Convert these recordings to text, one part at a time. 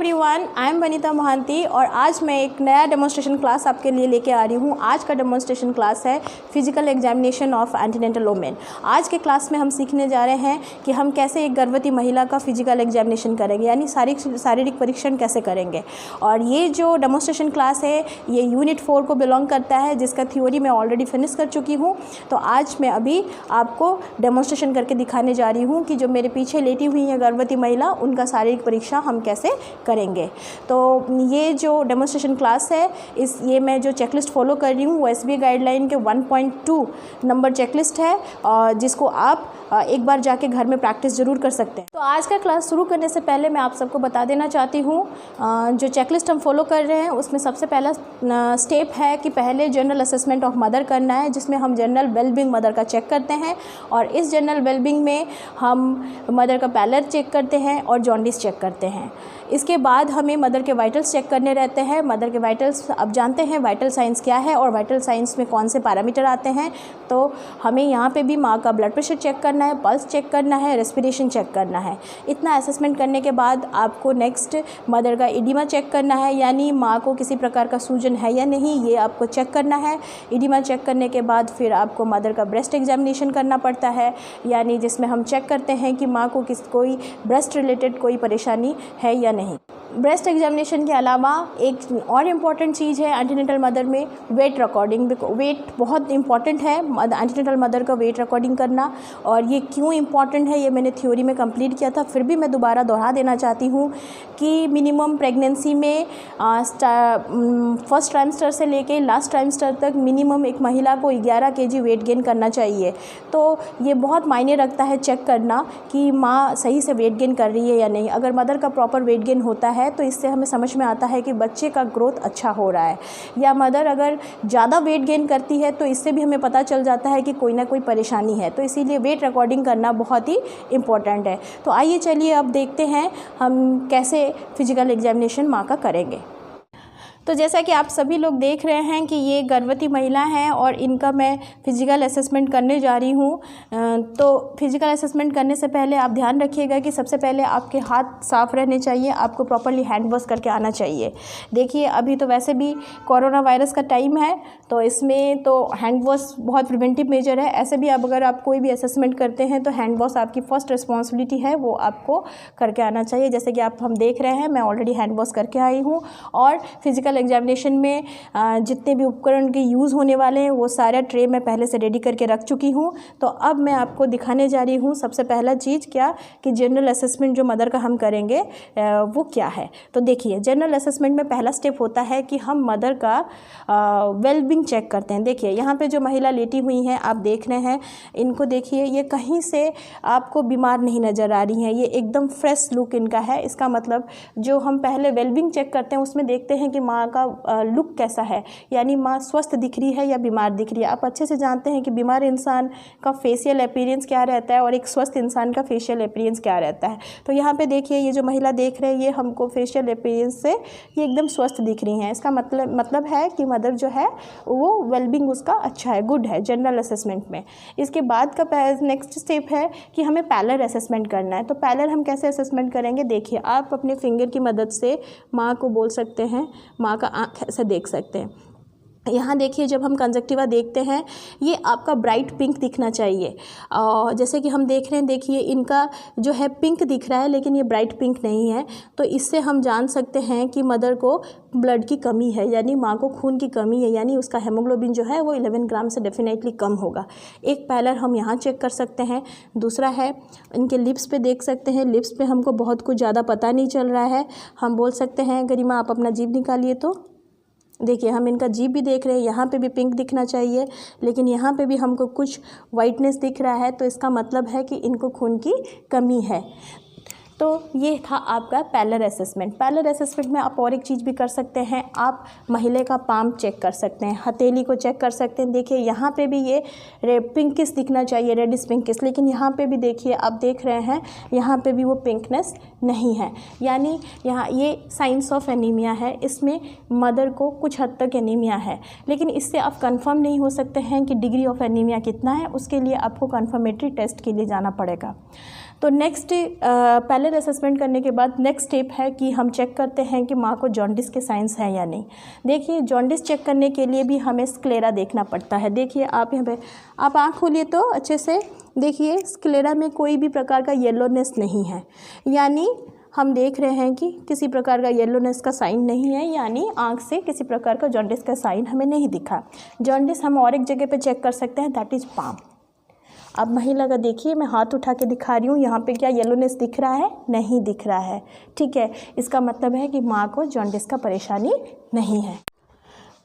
Everyone, I am Vanita Mohanty और आज मैं एक नया डेमोन्स्ट्रेशन क्लास आपके लिए लेके आ रही हूँ। आज का डेमोन्स्ट्रेशन क्लास है फिजिकल एग्जामिनेशन ऑफ एंटीनेंटल वुमेन। आज के क्लास में हम सीखने जा रहे हैं कि हम कैसे एक गर्भवती महिला का फिजिकल एग्जामिनेशन करेंगे, यानी शारीरिक परीक्षण कैसे करेंगे। और ये जो डेमोन्स्ट्रेशन क्लास है ये यूनिट 4 को बिलोंग करता है, जिसका थ्योरी मैं ऑलरेडी फिनिश कर चुकी हूँ। तो आज मैं अभी आपको डेमोन्स्ट्रेशन करके दिखाने जा रही हूँ कि जो मेरे पीछे लेटी हुई है गर्भवती महिला, उनका शारीरिक परीक्षा हम कैसे करेंगे। तो ये जो डेमोन्स्ट्रेशन क्लास है ये मैं जो चेकलिस्ट फॉलो कर रही हूँ वो SBA गाइडलाइन के 1.2 नंबर चेकलिस्ट है, और जिसको आप एक बार जाके घर में प्रैक्टिस ज़रूर कर सकते हैं। तो आज का क्लास शुरू करने से पहले मैं आप सबको बता देना चाहती हूँ जो चेकलिस्ट हम फॉलो कर रहे हैं उसमें सबसे पहला स्टेप है कि पहले जनरल असेसमेंट ऑफ मदर करना है, जिसमें हम जनरल वेलबींग मदर का चेक करते हैं। और इस जनरल वेलबींग में हम मदर का पैलर चेक करते हैं और जॉन्डिस चेक करते हैं। इसके बाद हमें मदर के वाइटल्स चेक करने रहते हैं। मदर के वाइटल्स अब जानते हैं वाइटल साइंस क्या है और वाइटल साइंस में कौन से पैरामीटर आते हैं। तो हमें यहाँ पे भी माँ का ब्लड प्रेशर चेक करना है, पल्स चेक करना है, रेस्पिरेशन चेक करना है। इतना असेसमेंट करने के बाद आपको नेक्स्ट मदर का इडिमा चेक करना है, यानी माँ को किसी प्रकार का सूजन है या नहीं, ये आपको चेक करना है। इडिमा चेक करने के बाद फिर आपको मदर का ब्रेस्ट एग्जामिनेशन करना पड़ता है, यानी जिसमें हम चेक करते हैं कि माँ को कोई ब्रेस्ट रिलेटेड कोई परेशानी है या नहीं। ब्रेस्ट एग्जामिनेशन के अलावा एक और इम्पॉर्टेंट चीज़ है एंटीनेंटल मदर में वेट रिकॉर्डिंग। वेट बहुत इंपॉर्टेंट है एंटीनेंटल मदर का वेट रिकॉर्डिंग करना। और ये क्यों इम्पॉर्टेंट है ये मैंने थ्योरी में कंप्लीट किया था, फिर भी मैं दोबारा दोहरा देना चाहती हूँ कि मिनिमम प्रेगनेंसी में फर्स्ट ट्राइमेस्टर से लेके लास्ट ट्राइमेस्टर तक मिनिमम एक महिला को 11 kg वेट गेन करना चाहिए। तो ये बहुत मायने रखता है चेक करना कि माँ सही से वेट गेन कर रही है या नहीं। अगर मदर का प्रॉपर वेट गेन होता है तो इससे हमें समझ में आता है कि बच्चे का ग्रोथ अच्छा हो रहा है। या मदर अगर ज़्यादा वेट गेन करती है तो इससे भी हमें पता चल जाता है कि कोई ना कोई परेशानी है। तो इसीलिए वेट रिकॉर्डिंग करना बहुत ही इम्पोर्टेंट है। तो आइए चलिए अब देखते हैं हम कैसे फिजिकल एग्जामिनेशन माँ का करेंगे। तो जैसा कि आप सभी लोग देख रहे हैं कि ये गर्भवती महिला हैं और इनका मैं फ़िज़िकल असेसमेंट करने जा रही हूँ। तो फिज़िकल असेसमेंट करने से पहले आप ध्यान रखिएगा कि सबसे पहले आपके हाथ साफ़ रहने चाहिए, आपको प्रॉपर्ली हैंड वॉश करके आना चाहिए। देखिए अभी तो वैसे भी कोरोना वायरस का टाइम है, तो इसमें तो हैंड वॉश बहुत प्रिवेंटिव मेजर है। ऐसे भी अगर आप कोई भी असेसमेंट करते हैं तो हैंड वॉश आपकी फ़र्स्ट रिस्पॉन्सिबिलिटी है, वो आपको करके आना चाहिए। जैसे कि आप हम देख रहे हैं मैं ऑलरेडी हैंड वॉश करके आई हूँ। और फिज़िकल एग्जामिनेशन में जितने भी उपकरण के यूज़ होने वाले हैं वो सारा ट्रे मैं पहले से रेडी करके रख चुकी हूँ। तो अब मैं आपको दिखाने जा रही हूँ सबसे पहला चीज़ क्या कि जनरल असेसमेंट जो मदर का हम करेंगे वो क्या है। तो देखिए जनरल असेसमेंट में पहला स्टेप होता है कि हम मदर का वेलबींग चेक करते हैं। देखिए यहाँ पे जो महिला लेटी हुई हैं आप देख रहे हैं, इनको देखिए ये कहीं से आपको बीमार नहीं नज़र आ रही हैं, ये एकदम फ्रेश लुक इनका है। इसका मतलब जो हम पहले वेलबींग चेक करते हैं उसमें देखते हैं कि माँ का लुक कैसा है, यानी माँ स्वस्थ दिख रही है या बीमार दिख रही है। आप अच्छे से जानते हैं कि बीमार इंसान का फेशियल अपीयरेंस क्या रहता है और एक स्वस्थ इंसान का फेशियल अपीयरेंस क्या रहता है। तो यहाँ पे देखिए ये जो महिला देख रहे हैं ये हमको फेशियल अपीयरेंस से ये एकदम स्वस्थ दिख रही हैं। इसका मतलब है कि मदर जो है वो वेलबींग उसका अच्छा है, गुड है जनरल असेसमेंट में। इसके बाद का नेक्स्ट स्टेप है कि हमें पैलर असेसमेंट करना है। तो पैलर हम कैसे असेसमेंट करेंगे, देखिए आप अपने फिंगर की मदद से माँ को बोल सकते हैं, माँ का आँख ऐसे देख सकते हैं। यहाँ देखिए जब हम कंजक्टिवा देखते हैं ये आपका ब्राइट पिंक दिखना चाहिए। जैसे कि हम देख रहे हैं, देखिए इनका जो है पिंक दिख रहा है लेकिन ये ब्राइट पिंक नहीं है। तो इससे हम जान सकते हैं कि मदर को ब्लड की कमी है, यानी माँ को खून की कमी है, यानी उसका हेमोग्लोबिन जो है वो 11 ग्राम से डेफिनेटली कम होगा। एक पैलर हम यहाँ चेक कर सकते हैं। दूसरा है इनके लिप्स पे देख सकते हैं, लिप्स पे हमको बहुत कुछ ज़्यादा पता नहीं चल रहा है। हम बोल सकते हैं गरिमा आप अपना जीभ निकालिए। तो देखिए हम इनका जीभ भी देख रहे हैं, यहाँ पे भी पिंक दिखना चाहिए लेकिन यहाँ पे भी हमको कुछ वाइटनेस दिख रहा है। तो इसका मतलब है कि इनको खून की कमी है। तो ये था आपका पैलर असेसमेंट। पैलर असेसमेंट में आप और एक चीज़ भी कर सकते हैं, आप महिला का पाम चेक कर सकते हैं, हथेली को चेक कर सकते हैं। देखिए यहाँ पे भी ये पिंकिश दिखना चाहिए, रेडिश पिंकिश, लेकिन यहाँ पे भी देखिए आप देख रहे हैं यहाँ पे भी वो पिंकनेस नहीं है, यानी यहाँ ये साइंस ऑफ एनीमिया है। इसमें मदर को कुछ हद तक एनीमिया है, लेकिन इससे आप कंफर्म नहीं हो सकते हैं कि डिग्री ऑफ एनीमिया कितना है। उसके लिए आपको कंफर्मेटरी टेस्ट के लिए जाना पड़ेगा। तो नेक्स्ट पैलर पैरेलल असेसमेंट करने के बाद नेक्स्ट स्टेप है कि हम चेक करते हैं कि माँ को जॉन्डिस के साइंस हैं या नहीं। देखिए जॉन्डिस चेक करने के लिए भी हमें स्क्लेरा देखना पड़ता है। देखिए आप यहाँ पे आप आँख खोलिए तो अच्छे से देखिए, स्क्लेरा में कोई भी प्रकार का येलोनेस नहीं है, यानी हम देख रहे हैं कि किसी प्रकार का येलोनेस का साइन नहीं है, यानी आँख से किसी प्रकार का जॉन्डिस का साइन हमें नहीं दिखा। जॉन्डिस हम और एक जगह पे चेक कर सकते हैं, दैट इज़ पाम। अब महिला का देखिए, मैं हाथ उठा के दिखा रही हूँ, यहाँ पे क्या येलोनेस दिख रहा है? नहीं दिख रहा है। ठीक है, इसका मतलब है कि माँ को जॉन्डिस का परेशानी नहीं है।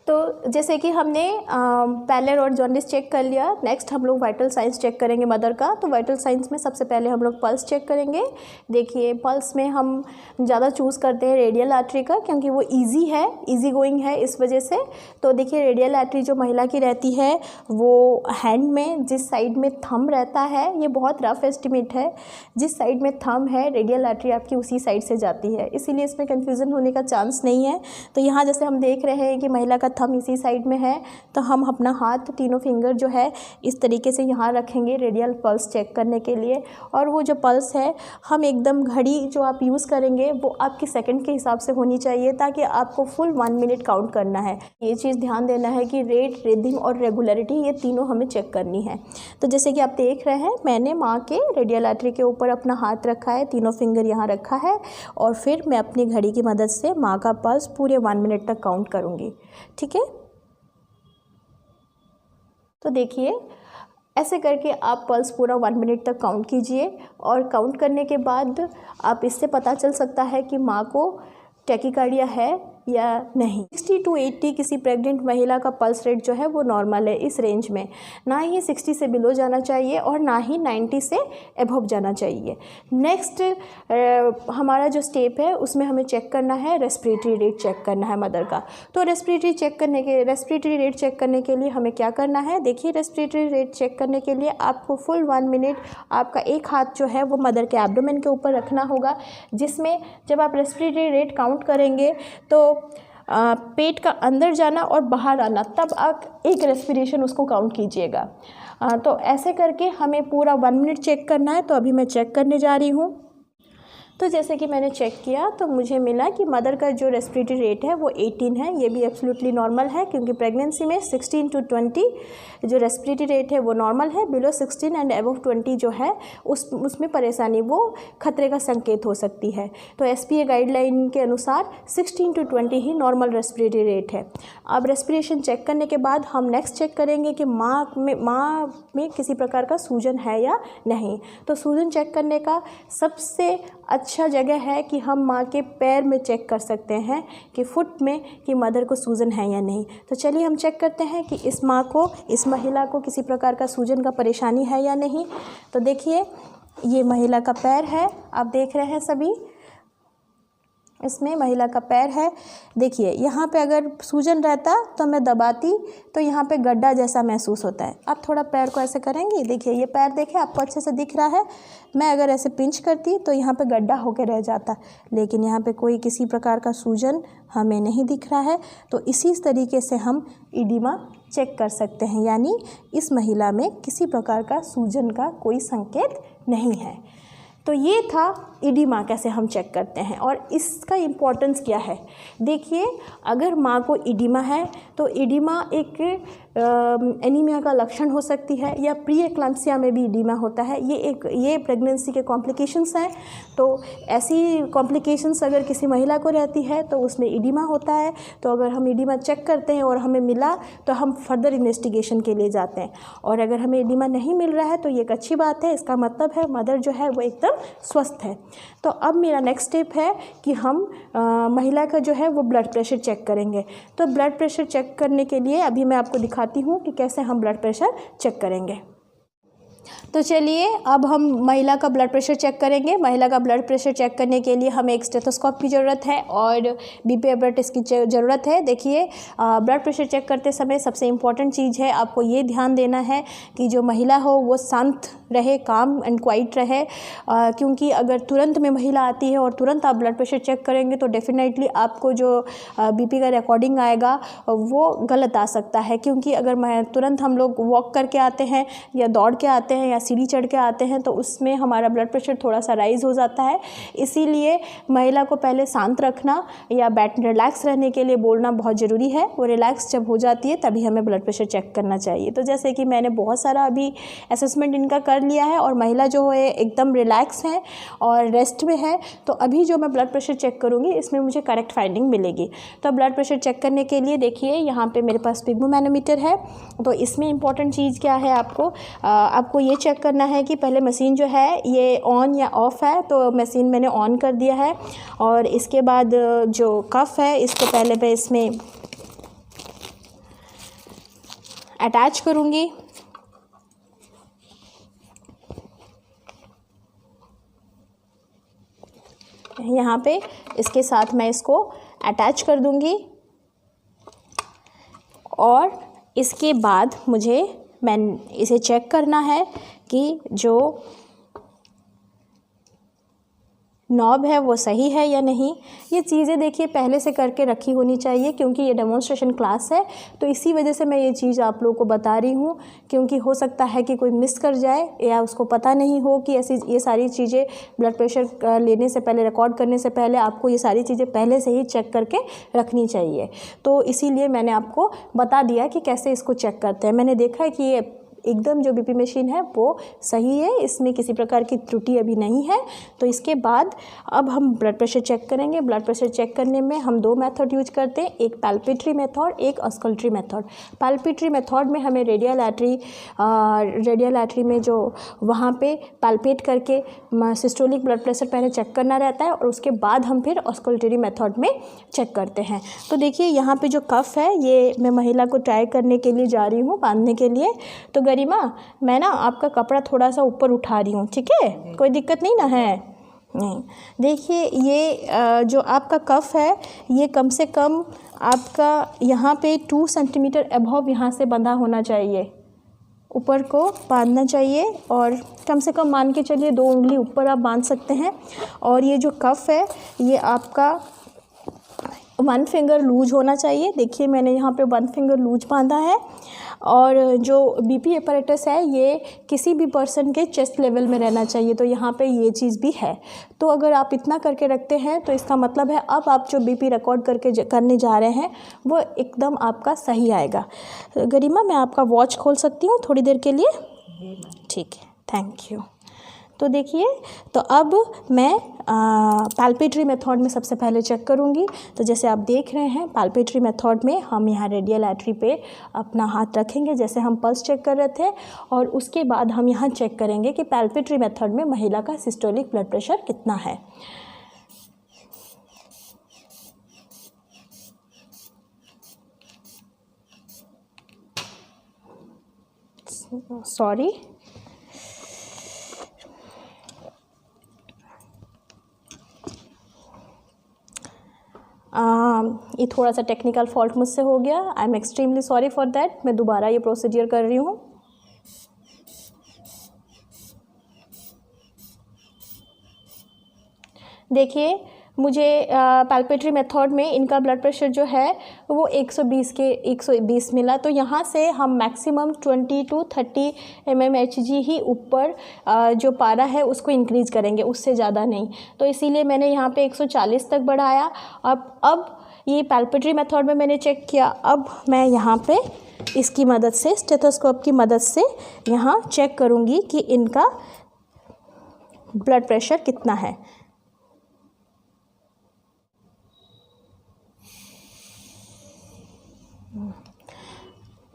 तो जैसे कि हमने पैरेलल और जॉन्डिस चेक कर लिया, नेक्स्ट हम लोग वाइटल साइंस चेक करेंगे मदर का। तो वाइटल साइंस में सबसे पहले हम लोग पल्स चेक करेंगे। देखिए पल्स में हम ज़्यादा चूज़ करते हैं रेडियल आर्टरी का, क्योंकि वो इजी है, इजी गोइंग है इस वजह से। तो देखिए रेडियल आर्टरी जो महिला की रहती है वो हैंड में जिस साइड में थंब रहता है, ये बहुत रफ एस्टिमेट है, जिस साइड में थंब है रेडियल आर्टरी आपकी उसी साइड से जाती है, इसीलिए इसमें कन्फ्यूज़न होने का चांस नहीं है। तो यहाँ जैसे हम देख रहे हैं कि महिला का थंब इसी साइड में है, तो हम अपना हाथ तीनों फिंगर जो है इस तरीके से यहाँ रखेंगे रेडियल पल्स चेक करने के लिए। और वो जो पल्स है हम एकदम घड़ी जो आप यूज़ करेंगे वो आपकी सेकंड के हिसाब से होनी चाहिए, ताकि आपको फुल 1 मिनट काउंट करना है। ये चीज़ ध्यान देना है कि रेट, रिदम और रेगुलरिटी ये तीनों हमें चेक करनी है। तो जैसे कि आप देख रहे हैं, मैंने माँ के रेडियल आर्टरी के ऊपर अपना हाथ रखा है, तीनों फिंगर यहाँ रखा है, और फिर मैं अपनी घड़ी की मदद से माँ का पल्स पूरे 1 मिनट तक काउंट करूँगी। ठीक है, तो देखिए ऐसे करके आप पल्स पूरा 1 मिनट तक काउंट कीजिए, और काउंट करने के बाद आप इससे पता चल सकता है कि माँ को टैकीकार्डिया है या नहीं। 60 to 80 किसी प्रेग्नेंट महिला का पल्स रेट जो है वो नॉर्मल है इस रेंज में, ना ही 60 से बिलो जाना चाहिए और ना ही 90 से एबव जाना चाहिए। नेक्स्ट हमारा जो स्टेप है उसमें हमें चेक करना है, रेस्पिरेटरी रेट चेक करना है मदर का। तो रेस्पिरेटरी रेट चेक करने के लिए हमें क्या करना है? देखिए रेस्पिरेटरी रेट चेक करने के लिए आपको फुल 1 मिनट आपका एक हाथ जो है वो मदर के एब्डोमेन के ऊपर रखना होगा, जिसमें जब आप रेस्पिरेटरी रेट काउंट करेंगे तो पेट का अंदर जाना और बाहर आना, तब आप एक रेस्पिरेशन उसको काउंट कीजिएगा। तो ऐसे करके हमें पूरा 1 मिनट चेक करना है। तो अभी मैं चेक करने जा रही हूँ। तो जैसे कि मैंने चेक किया तो मुझे मिला कि मदर का जो रेस्पिरेटरी रेट है वो 18 है। ये भी एब्सोल्युटली नॉर्मल है, क्योंकि प्रेगनेंसी में 16 to 20 जो रेस्पिरेटरी रेट है वो नॉर्मल है। बिलो 16 एंड अबव 20 जो है उसमें परेशानी, वो खतरे का संकेत हो सकती है। तो SPA गाइडलाइन के अनुसार 16 to 20 he normal respiratory rate है। अब रेस्पिरेशन चेक करने के बाद हम नेक्स्ट चेक करेंगे कि माँ में किसी प्रकार का सूजन है या नहीं। तो सूजन चेक करने का सबसे अच्छा जगह है कि हम माँ के पैर में चेक कर सकते हैं कि फुट में कि मदर को सूजन है या नहीं। तो चलिए हम चेक करते हैं कि इस माँ को, इस महिला को किसी प्रकार का सूजन का परेशानी है या नहीं। तो देखिए ये महिला का पैर है, आप देख रहे हैं सभी, इसमें महिला का पैर है। देखिए यहाँ पे अगर सूजन रहता तो मैं दबाती तो यहाँ पे गड्ढा जैसा महसूस होता है। आप थोड़ा पैर को ऐसे करेंगे, देखिए ये पैर देखे आपको अच्छे से दिख रहा है। मैं अगर ऐसे पिंच करती तो यहाँ पे गड्ढा होके रह जाता, लेकिन यहाँ पे कोई किसी प्रकार का सूजन हमें नहीं दिख रहा है। तो इसी तरीके से हम इडिमा चेक कर सकते हैं, यानी इस महिला में किसी प्रकार का सूजन का कोई संकेत नहीं है। तो ये था इडिमा कैसे हम चेक करते हैं और इसका इम्पोर्टेंस क्या है। देखिए अगर माँ को इडिमा है तो इडिमा एक एनीमिया का लक्षण हो सकती है, या प्री एक्लाम्सिया में भी इडिमा होता है। ये प्रेगनेंसी के कॉम्प्लिकेशंस हैं। तो ऐसी कॉम्प्लिकेशंस अगर किसी महिला को रहती है तो उसमें इडिमा होता है। तो अगर हम इडिमा चेक करते हैं और हमें मिला तो हम फर्दर इन्वेस्टिगेशन के लिए जाते हैं, और अगर हमें इडिमा नहीं मिल रहा है तो ये एक अच्छी बात है। इसका मतलब है मदर जो है वो एकदम स्वस्थ है। तो अब मेरा नेक्स्ट स्टेप है कि हम महिला का जो है वो ब्लड प्रेशर चेक करेंगे। तो ब्लड प्रेशर चेक करने के लिए अभी मैं आपको दिखाती हूँ कि कैसे हम ब्लड प्रेशर चेक करेंगे। तो चलिए अब हम महिला का ब्लड प्रेशर चेक करेंगे। महिला का ब्लड प्रेशर चेक करने के लिए हमें एक स्टेथोस्कोप की ज़रूरत है और BP एपरेटस की ज़रूरत है। देखिए ब्लड प्रेशर चेक करते समय सबसे इम्पॉर्टेंट चीज़ है, आपको ये ध्यान देना है कि जो महिला हो वो शांत रहे, काम एंड क्वाइट रहे, क्योंकि अगर तुरंत में महिला आती है और तुरंत आप ब्लड प्रेशर चेक करेंगे तो डेफिनेटली आपको जो BP का रिकॉर्डिंग आएगा वो गलत आ सकता है। क्योंकि अगर तुरंत हम लोग वॉक करके आते हैं या दौड़ के आते हैं हैं या सीढ़ी चढ़ के आते हैं तो उसमें हमारा ब्लड प्रेशर थोड़ा सा राइज़ हो जाता है। इसीलिए महिला को पहले शांत रखना या रिलैक्स रहने के लिए बोलना बहुत ज़रूरी है। वो रिलैक्स जब हो जाती है तभी हमें ब्लड प्रेशर चेक करना चाहिए। तो जैसे कि मैंने बहुत सारा अभी असेसमेंट इनका कर लिया है और महिला जो है एकदम रिलैक्स है और रेस्ट में है, तो अभी जो मैं ब्लड प्रेशर चेक करूँगी इसमें मुझे करेक्ट फाइंडिंग मिलेगी। तो ब्लड प्रेशर चेक करने के लिए देखिए यहाँ पे मेरे पास स्पिग्मोमैनोमीटर है। तो इसमें इंपॉर्टेंट चीज़ क्या है, आपको ये चेक करना है कि पहले मशीन जो है ये ऑन या ऑफ़ है। तो मशीन मैंने ऑन कर दिया है और इसके बाद जो कफ है इसको पहले मैं इसमें अटैच करूँगी। यहाँ पे इसके साथ मैं इसको अटैच कर दूँगी और इसके बाद मैं इसे चेक करना है कि जो नॉब है वो सही है या नहीं। ये चीज़ें देखिए पहले से करके रखी होनी चाहिए क्योंकि ये डेमोन्स्ट्रेशन क्लास है, तो इसी वजह से मैं ये चीज़ आप लोगों को बता रही हूँ, क्योंकि हो सकता है कि कोई मिस कर जाए या उसको पता नहीं हो कि ऐसी ये सारी चीज़ें ब्लड प्रेशर लेने से पहले, रिकॉर्ड करने से पहले आपको ये सारी चीज़ें पहले से ही चेक करके रखनी चाहिए। तो इसीलिए मैंने आपको बता दिया कि कैसे इसको चेक करते हैं। मैंने देखा है कि ये एकदम जो बीपी मशीन है वो सही है, इसमें किसी प्रकार की त्रुटि अभी नहीं है। तो इसके बाद अब हम ब्लड प्रेशर चेक करेंगे। ब्लड प्रेशर चेक करने में हम 2 मेथड यूज करते हैं, एक पैल्पेटरी मेथड, एक ऑस्कल्टरी मेथड। पैल्पेटरी मेथड में हमें रेडियल आर्टरी में जो वहाँ पे पैल्पेट करके सिस्टोलिक ब्लड प्रेशर पहले चेक करना रहता है और उसके बाद हम फिर ऑस्कल्टरी मेथड में चेक करते हैं। तो देखिए यहाँ पे जो कफ है ये मैं महिला को ट्राई करने के लिए जा रही हूँ, बांधने के लिए। तो गरिमा, मैं ना आपका कपड़ा थोड़ा सा ऊपर उठा रही हूँ, ठीक है? कोई दिक्कत नहीं ना है? नहीं। देखिए ये जो आपका कफ है ये कम से कम आपका यहाँ पे 2 सेंटीमीटर अबव यहाँ से बंधा होना चाहिए, ऊपर को बांधना चाहिए और कम से कम मान के चलिए 2 उंगली ऊपर आप बांध सकते हैं। और ये जो कफ है ये आपका 1 फिंगर लूज होना चाहिए। देखिए मैंने यहाँ पे 1 फिंगर लूज बांधा है। और जो बीपी अपैरेटस है ये किसी भी पर्सन के चेस्ट लेवल में रहना चाहिए, तो यहाँ पे ये चीज़ भी है। तो अगर आप इतना करके रखते हैं तो इसका मतलब है अब आप जो बीपी रिकॉर्ड करने जा रहे हैं वो एकदम आपका सही आएगा। गरिमा, मैं आपका वॉच खोल सकती हूँ थोड़ी देर के लिए? ठीक है, थैंक यू। तो देखिए, तो अब मैं पैल्पेटरी मेथड में सबसे पहले चेक करूँगी। तो जैसे आप देख रहे हैं पैल्पेटरी मेथड में हम यहाँ रेडियल आर्टरी पे अपना हाथ रखेंगे जैसे हम पल्स चेक कर रहे थे, और उसके बाद हम यहाँ चेक करेंगे कि पैल्पेटरी मेथड में महिला का सिस्टोलिक ब्लड प्रेशर कितना है। सॉरी, ये थोड़ा सा टेक्निकल फॉल्ट मुझसे हो गया। I am extremely sorry for that. मैं दोबारा ये प्रोसीजर कर रही हूँ। देखिए मुझे पैल्पेटरी मेथड में इनका ब्लड प्रेशर जो है वो 120 मिला। तो यहाँ से हम मैक्सिमम 20 to 30 mmHg ही ऊपर जो पारा है उसको इंक्रीज़ करेंगे, उससे ज़्यादा नहीं। तो इसीलिए मैंने यहाँ पे 140 तक बढ़ाया। अब ये पैल्पेटरी मेथड में मैंने चेक किया। अब मैं यहाँ पे इसकी मदद से, स्टेथोस्कोप की मदद से यहाँ चेक करूँगी कि इनका ब्लड प्रेशर कितना है।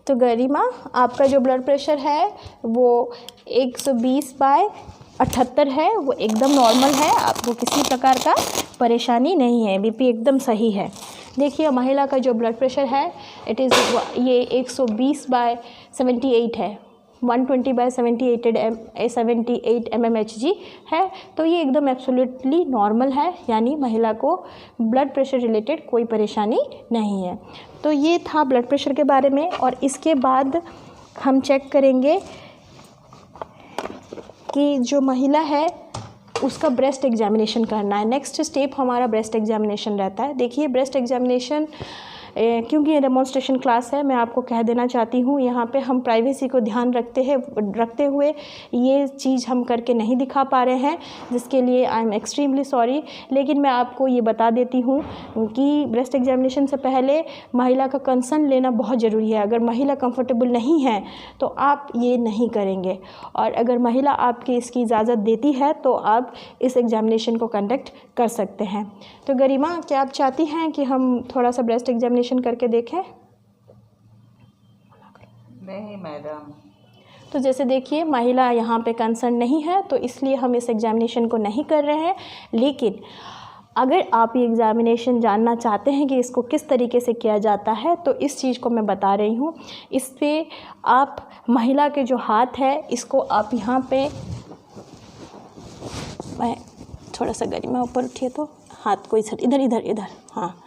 तो गरिमा, आपका जो ब्लड प्रेशर है वो 120/78 है, वो एकदम नॉर्मल है, आपको किसी प्रकार का परेशानी नहीं है, बीपी एकदम सही है। देखिए महिला का जो ब्लड प्रेशर है ये 120/78 है, 120/78 mmHg है। तो ये एकदम एब्सोल्युटली नॉर्मल है, यानी महिला को ब्लड प्रेशर रिलेटेड कोई परेशानी नहीं है। तो ये था ब्लड प्रेशर के बारे में। और इसके बाद हम चेक करेंगे कि जो महिला है उसका ब्रेस्ट एग्जामिनेशन करना है। नेक्स्ट स्टेप हमारा ब्रेस्ट एग्जामिनेशन रहता है। देखिए ब्रेस्ट एग्जामिनेशन क्योंकि ये डेमोन्स्ट्रेशन क्लास है, मैं आपको कह देना चाहती हूँ यहाँ पे हम प्राइवेसी को ध्यान रखते हुए ये चीज़ हम करके नहीं दिखा पा रहे हैं, जिसके लिए आई एम एक्सट्रीमली सॉरी। लेकिन मैं आपको ये बता देती हूँ कि ब्रेस्ट एग्जामिनेशन से पहले महिला का कंसर्न लेना बहुत ज़रूरी है। अगर महिला कंफर्टेबल नहीं है तो आप ये नहीं करेंगे, और अगर महिला आपकी इसकी इजाज़त देती है तो आप इस एग्जामिनेशन को कंडक्ट कर सकते हैं। तो गरिमा, क्या आप चाहती हैं कि हम थोड़ा सा ब्रेस्ट एग्जामिनेशन करके देखें? नहीं मैडम। तो जैसे देखिए, महिला यहाँ पे कंसर्न नहीं है तो इसलिए हम इस एग्जामिनेशन को नहीं कर रहे हैं। लेकिन अगर आप ये एग्ज़ामिनेशन जानना चाहते हैं कि इसको किस तरीके से किया जाता है तो इस चीज़ को मैं बता रही हूँ। इस पे आप महिला के जो हाथ है इसको आप यहाँ पे, मैं थोड़ा सा गरिमा ऊपर उठिए तो हाथ को इधर इधर इधर, हाँ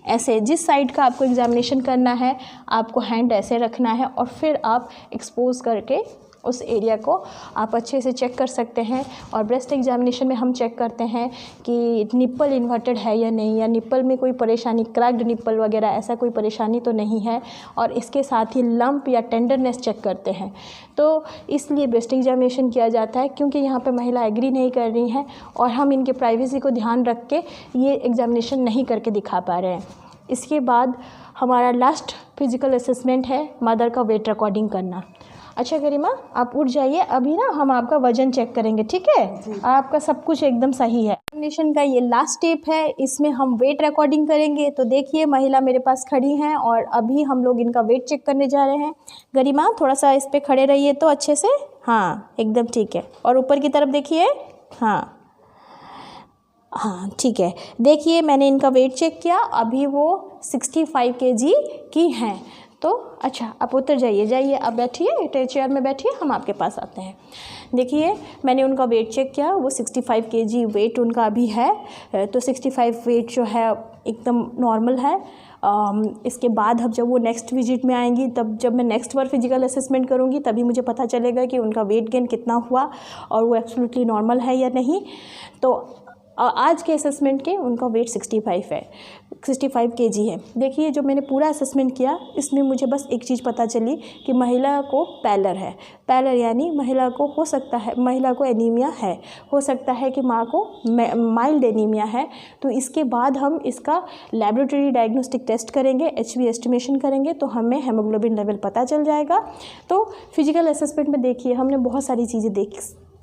ऐसे, जिस साइड का आपको एग्ज़ामिनेशन करना है आपको हैंड ऐसे रखना है और फिर आप एक्सपोज करके उस एरिया को आप अच्छे से चेक कर सकते हैं। और ब्रेस्ट एग्जामिनेशन में हम चेक करते हैं कि निप्पल इन्वर्टेड है या नहीं, या निप्पल में कोई परेशानी, क्रैक्ड निप्पल वगैरह ऐसा कोई परेशानी तो नहीं है। और इसके साथ ही लंप या टेंडरनेस चेक करते हैं। तो इसलिए ब्रेस्ट एग्जामिनेशन किया जाता है, क्योंकि यहाँ पे महिला एग्री नहीं कर रही हैं और हम इनके प्राइवेसी को ध्यान रख के ये एग्जामिनेशन नहीं करके दिखा पा रहे हैं। इसके बाद हमारा लास्ट फिजिकल असेसमेंट है मदर का वेट रिकॉर्डिंग करना। अच्छा गरिमा, आप उठ जाइए, अभी ना हम आपका वजन चेक करेंगे, ठीक है? आपका सब कुछ एकदम सही है। एग्जामिनेशन का ये लास्ट स्टेप है, इसमें हम वेट रिकॉर्डिंग करेंगे। तो देखिए, महिला मेरे पास खड़ी हैं और अभी हम लोग इनका वेट चेक करने जा रहे हैं। गरिमा, थोड़ा सा इस पर खड़े रहिए तो अच्छे से, हाँ एकदम ठीक है। और ऊपर की तरफ देखिए, हाँ हाँ ठीक है। देखिए, मैंने इनका वेट चेक किया, अभी वो 65 kg की हैं। तो अच्छा, आप उतर जाइए, आप बैठिए, चेयर में बैठिए, हम आपके पास आते हैं। देखिए, मैंने उनका वेट चेक किया, वो 65 kg वेट उनका अभी है। तो 65 वेट जो है एकदम नॉर्मल है। इसके बाद अब जब वो नेक्स्ट विजिट में आएंगी, तब जब मैं नेक्स्ट बार फिजिकल असेसमेंट करूँगी तभी मुझे पता चलेगा कि उनका वेट गेन कितना हुआ और वो एब्सोल्युटली नॉर्मल है या नहीं। तो आज के असेसमेंट के उनका वेट 65 kg है। देखिए, जो मैंने पूरा असेसमेंट किया इसमें मुझे बस एक चीज़ पता चली कि महिला को पैलर है। पैलर यानी महिला को हो सकता है, महिला को एनीमिया है, हो सकता है कि माँ को माइल्ड एनीमिया है। तो इसके बाद हम इसका लैबोरेटरी डायग्नोस्टिक टेस्ट करेंगे, HB एस्टिमेशन करेंगे, तो हमें हेमोग्लोबिन लेवल पता चल जाएगा। तो फिजिकल असेसमेंट में देखिए, हमने बहुत सारी चीज़ें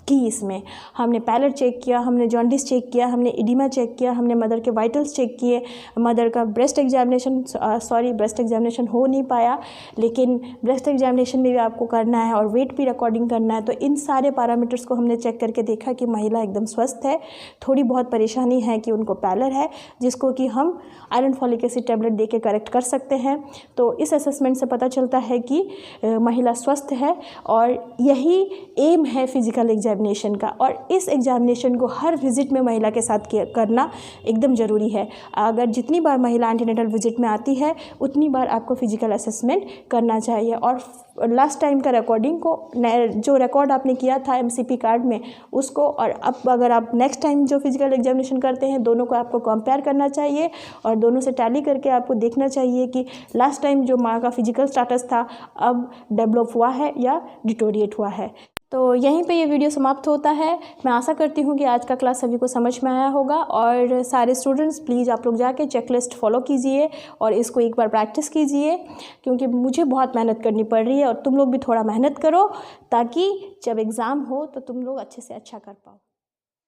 की। इसमें हमने पैलर चेक किया, हमने जॉन्डिस चेक किया, हमने एडिमा चेक किया, हमने मदर के वाइटल्स चेक किए, मदर का ब्रेस्ट एग्जामिनेशन हो नहीं पाया, लेकिन ब्रेस्ट एग्जामिनेशन में भी आपको करना है और वेट भी रिकॉर्डिंग करना है। तो इन सारे पैरामीटर्स को हमने चेक करके देखा कि महिला एकदम स्वस्थ है। थोड़ी बहुत परेशानी है कि उनको पैलर है, जिसको कि हम आयरन फॉलिक एसिड टैबलेट दे के करेक्ट कर सकते हैं। तो इस असेसमेंट से पता चलता है कि महिला स्वस्थ है और यही एम है फिजिकल एग्जामिनेशन का। और इस एग्जामिनेशन को हर विजिट में महिला के साथ करना एकदम ज़रूरी है। अगर जितनी बार महिला एंटीनेटल विजिट में आती है उतनी बार आपको फिजिकल असेसमेंट करना चाहिए। और लास्ट टाइम का रिकॉर्डिंग को, जो रिकॉर्ड आपने किया था MCP कार्ड में, उसको और अब अगर आप नेक्स्ट टाइम जो फिजिकल एग्जामिनेशन करते हैं, दोनों को आपको कंपेयर करना चाहिए और दोनों से टैली करके आपको देखना चाहिए कि लास्ट टाइम जो माँ का फिजिकल स्टेटस था अब डेवलप हुआ है या डिटोरिएट हुआ है। तो यहीं पे ये वीडियो समाप्त होता है। मैं आशा करती हूँ कि आज का क्लास सभी को समझ में आया होगा। और सारे स्टूडेंट्स प्लीज़ आप लोग जाके चेकलिस्ट फॉलो कीजिए और इसको एक बार प्रैक्टिस कीजिए, क्योंकि मुझे बहुत मेहनत करनी पड़ रही है और तुम लोग भी थोड़ा मेहनत करो ताकि जब एग्ज़ाम हो तो तुम लोग अच्छे से अच्छा कर पाओ।